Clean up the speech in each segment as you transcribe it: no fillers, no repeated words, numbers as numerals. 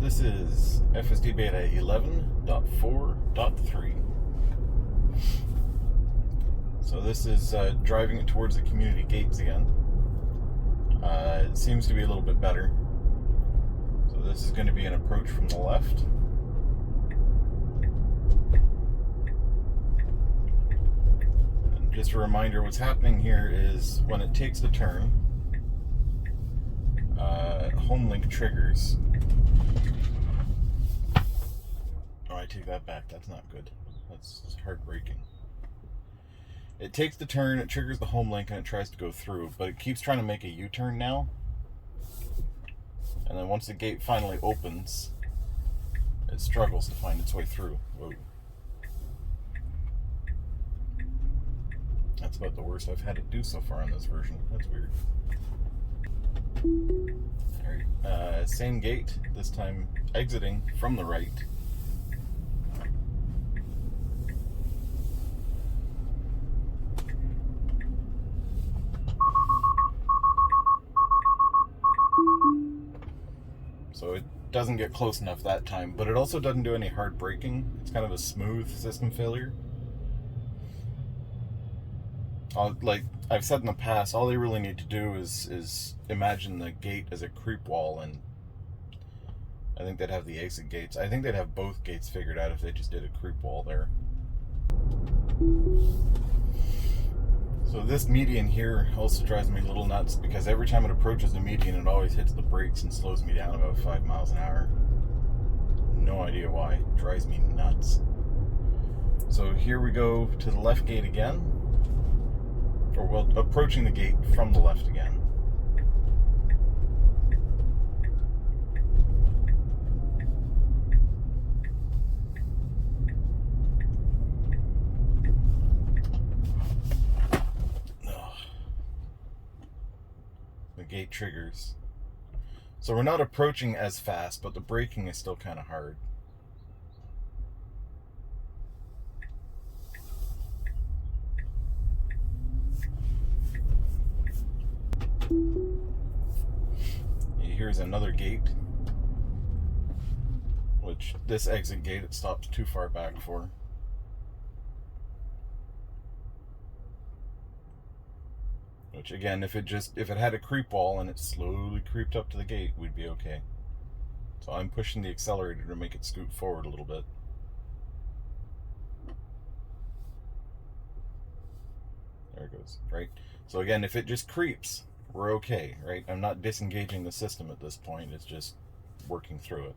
This is FSD Beta 11.4.3. So this is driving it towards the community gates again. It seems to be a little bit better. So this is going to be an approach from the left. And just a reminder, what's happening here is when it takes the turn, Homelink triggers. Oh, I take that back. That's not good. That's heartbreaking. It takes the turn, it triggers the Homelink, and it tries to go through, but it keeps trying to make a U-turn now. And then once the gate finally opens, it struggles to find its way through. Whoa. That's about the worst I've had to do so far on this version. That's weird. Alright, same gate, this time exiting from the right. So it doesn't get close enough that time, but it also doesn't do any hard braking. It's kind of a smooth system failure. Like I've said in the past, all they really need to do is imagine the gate as a creep wall, and I think they'd have the exit gates. I think they'd have both gates figured out if they just did a creep wall there. So this median here also drives me a little nuts because every time it approaches the median, it always hits the brakes and slows me down about 5 miles an hour. No idea why. It drives me nuts. So here we go to the left gate again. Or, well, approaching the gate from the left again. The gate triggers. So we're not approaching as fast, but the braking is still kind of hard. Here's another gate, which this exit gate it stops too far back for. Which again, if it had a creep wall and it slowly creeped up to the gate, we'd be okay. So I'm pushing the accelerator to make it scoot forward a little bit. There it goes, right? So again, if it just creeps, we're okay, right? I'm not disengaging the system at this point, it's just working through it.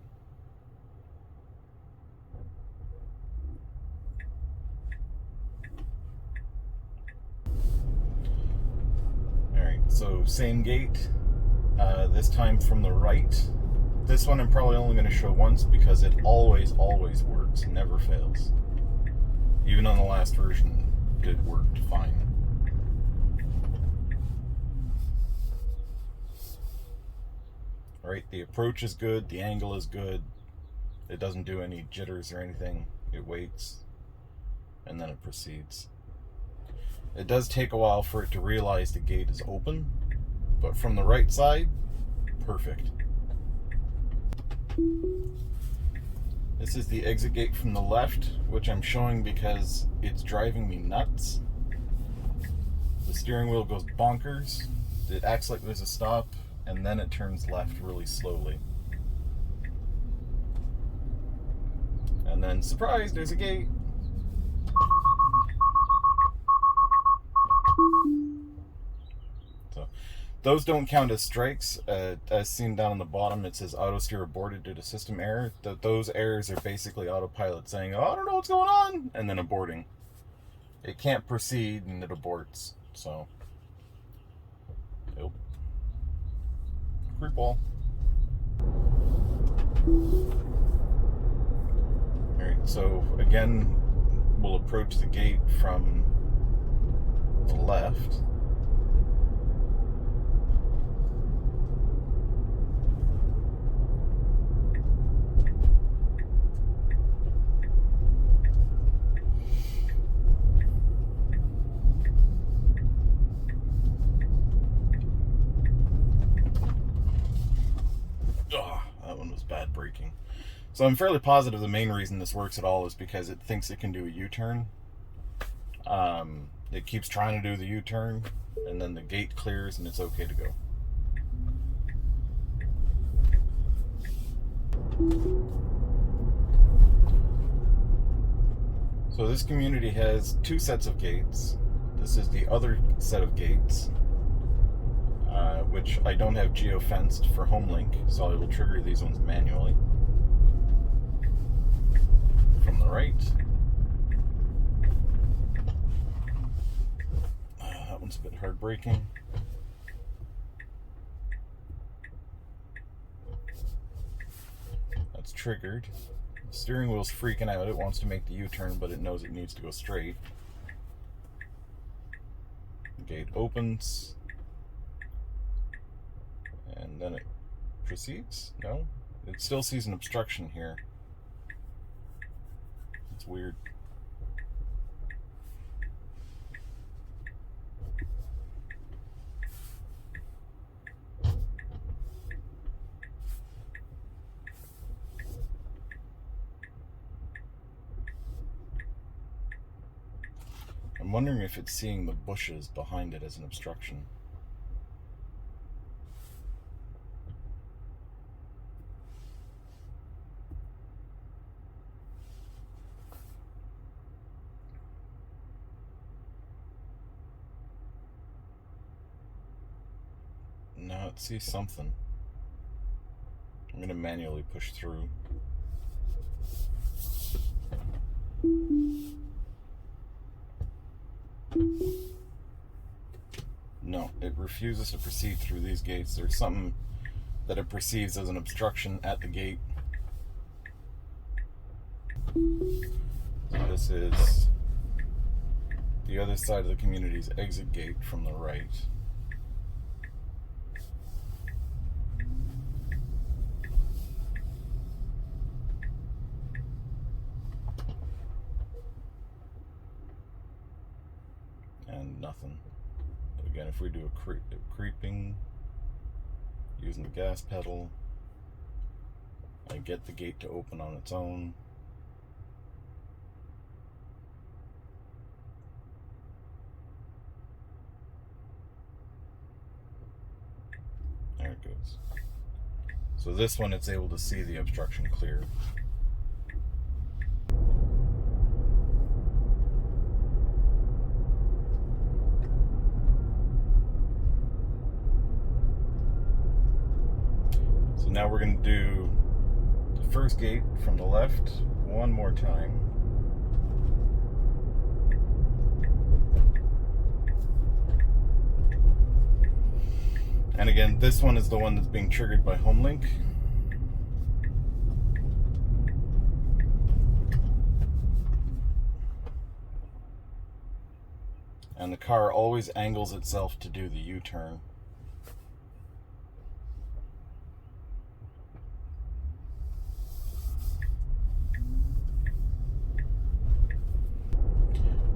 Alright, so same gate, this time from the right. This one I'm probably only going to show once because it always works, never fails. Even on the last version, it worked fine. Right, the approach is good, the angle is good, it doesn't do any jitters or anything, it waits, and then it proceeds. It does take a while for it to realize the gate is open, but from the right side, perfect. This is the exit gate from the left, which I'm showing because it's driving me nuts. The steering wheel goes bonkers, it acts like there's a stop, and then it turns left really slowly. And then, surprise, there's a gate. So, those don't count as strikes. As seen down on the bottom, it says auto steer aborted due to system error. Those errors are basically autopilot saying, oh, I don't know what's going on, and then aborting. It can't proceed, and it aborts. So, nope. Creep wall. Alright, so again, we'll approach the gate from the left. braking. So I'm fairly positive the main reason this works at all is because it thinks it can do a U-turn. It keeps trying to do the U-turn, and then the gate clears and it's okay to go. So this community has 2 sets of gates. This is the other set of gates, which I don't have geo-fenced for Homelink, so I will trigger these ones manually. From the right. That one's a bit hard braking. That's triggered. The steering wheel's freaking out. It wants to make the U-turn, but it knows it needs to go straight. The gate opens. And then it proceeds? No? It still sees an obstruction here. It's weird. I'm wondering if it's seeing the bushes behind it as an obstruction. No, it sees something. I'm going to manually push through. No, it refuses to proceed through these gates. There's something that it perceives as an obstruction at the gate. So this is the other side of the community's exit gate from the right. And nothing. But again, if we do a creeping using the gas pedal, I get the gate to open on its own. There it goes. So this one, it's able to see the obstruction clear. So now we're going to do the first gate from the left one more time. And again, this one is the one that's being triggered by Homelink. And the car always angles itself to do the U-turn.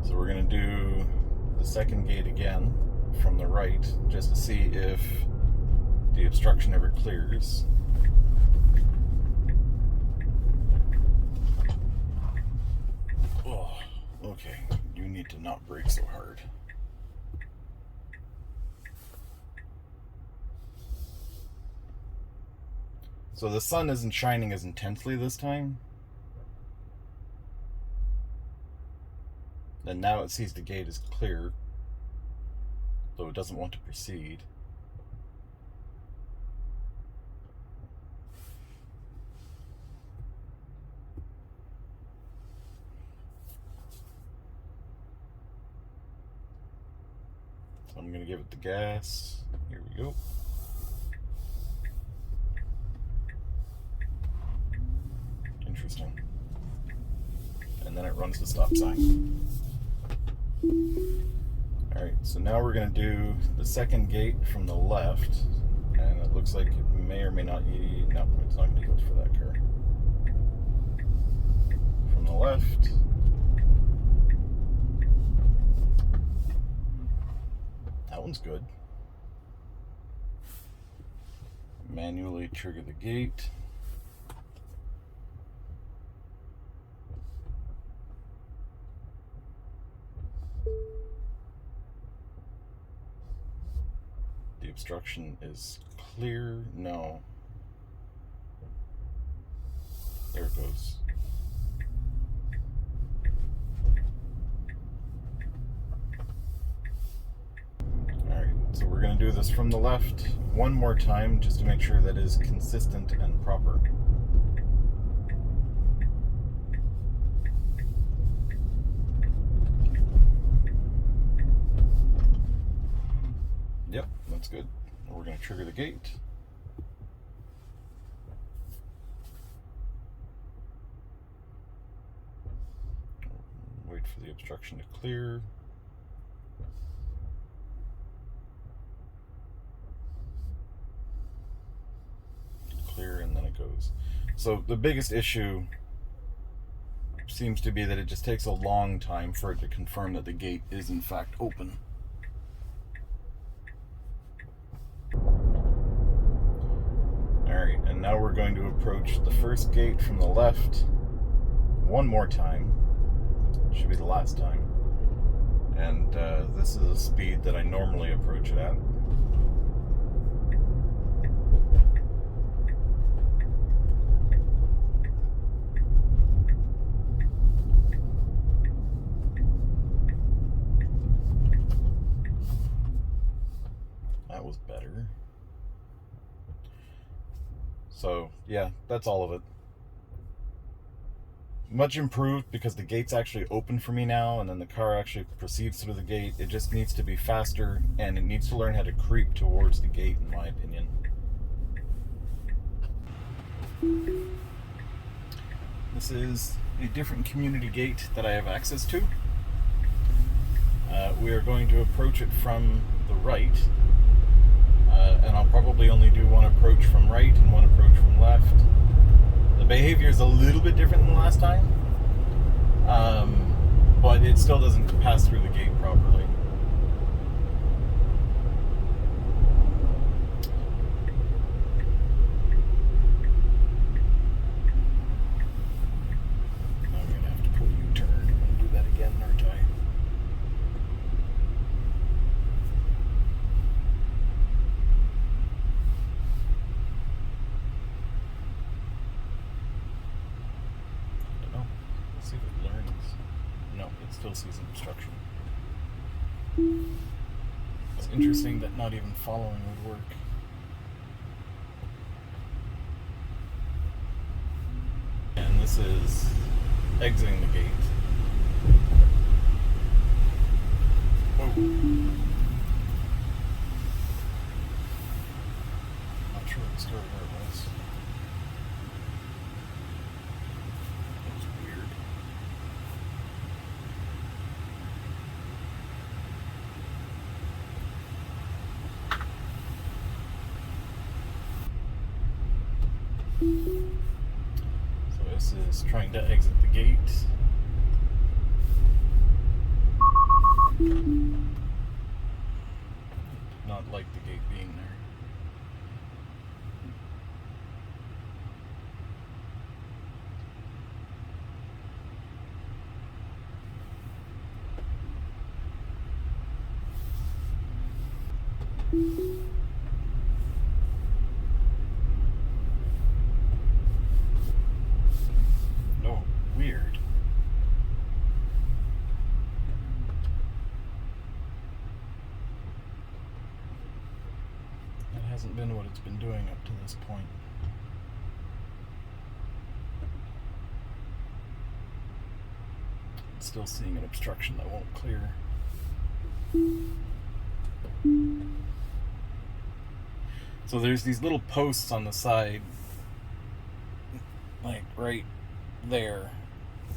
So we're going to do the second gate again from the right, just to see if the obstruction ever clears. Oh, okay. You need to not brake so hard. So the sun isn't shining as intensely this time. And now it sees the gate is clear, though it doesn't want to proceed. So I'm going to give it the gas. Here we go. Interesting. And then it runs the stop sign. Alright, so now we're going to do the second gate from the left, and it looks like it may or may not yield. No, it's not going to yield for that car. From the left. That one's good. Manually trigger the gate. obstruction is clear. No. There it goes. Alright, so we're going to do this from the left one more time just to make sure that is consistent and proper. Yep, that's good. We're going to trigger the gate. Wait for the obstruction to clear. Clear, and then it goes. So the biggest issue seems to be that it just takes a long time for it to confirm that the gate is in fact open. Alright, and now we're going to approach the first gate from the left one more time. Should be the last time. And this is a speed that I normally approach it at. That was better. So, yeah, that's all of it. Much improved because the gate's actually open for me now, and then the car actually proceeds through the gate. It just needs to be faster, and it needs to learn how to creep towards the gate, in my opinion. This is a different community gate that I have access to. We are going to approach it from the right, and I'll probably only do one approach from right and one approach from left. The behavior is a little bit different than last time, but it still doesn't pass through the gate properly. I'm going to have to pull a U-turn and do that again, aren't I? See if it learns. No, it still sees an obstruction. It's interesting that not even following would work. And this is exiting the gate. Whoa. Not sure what the story there was. So this is trying to exit the gate. Not like the gate being there. Oh, weird. That hasn't been what it's been doing up to this point. It's still seeing an obstruction that won't clear. So there's these little posts on the side, like right there,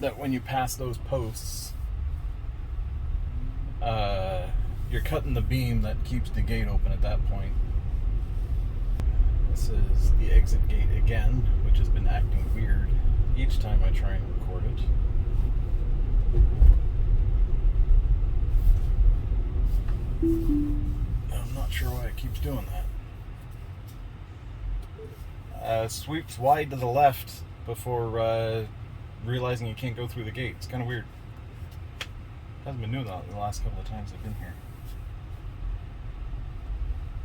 that when you pass those posts, you're cutting the beam that keeps the gate open at that point. This is the exit gate again, which has been acting weird each time I try and record it. I'm not sure why it keeps doing that. Sweeps wide to the left before realizing you can't go through the gate. It's kind of weird. Hasn't been doing that the last couple of times I've been here.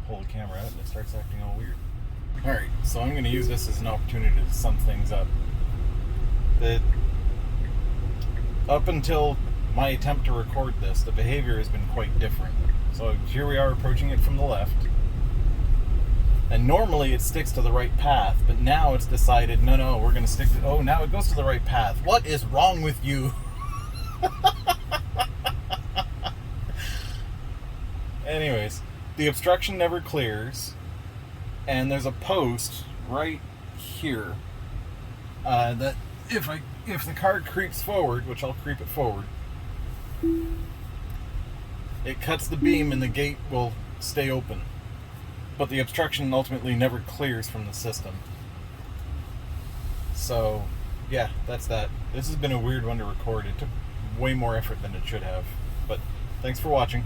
pull the camera out and it starts acting all weird. Alright, so I'm going to use this as an opportunity to sum things up. Up until my attempt to record this, the behavior has been quite different. So here we are approaching it from the left. And normally it sticks to the right path, but now it's decided, no, we're going to stick to... Oh, now it goes to the right path. What is wrong with you? Anyways, the obstruction never clears, and there's a post right here that if the car creeps forward, which I'll creep it forward, it cuts the beam and the gate will stay open. But the obstruction ultimately never clears from the system. So, yeah, that's that. This has been a weird one to record. It took way more effort than it should have. But thanks for watching.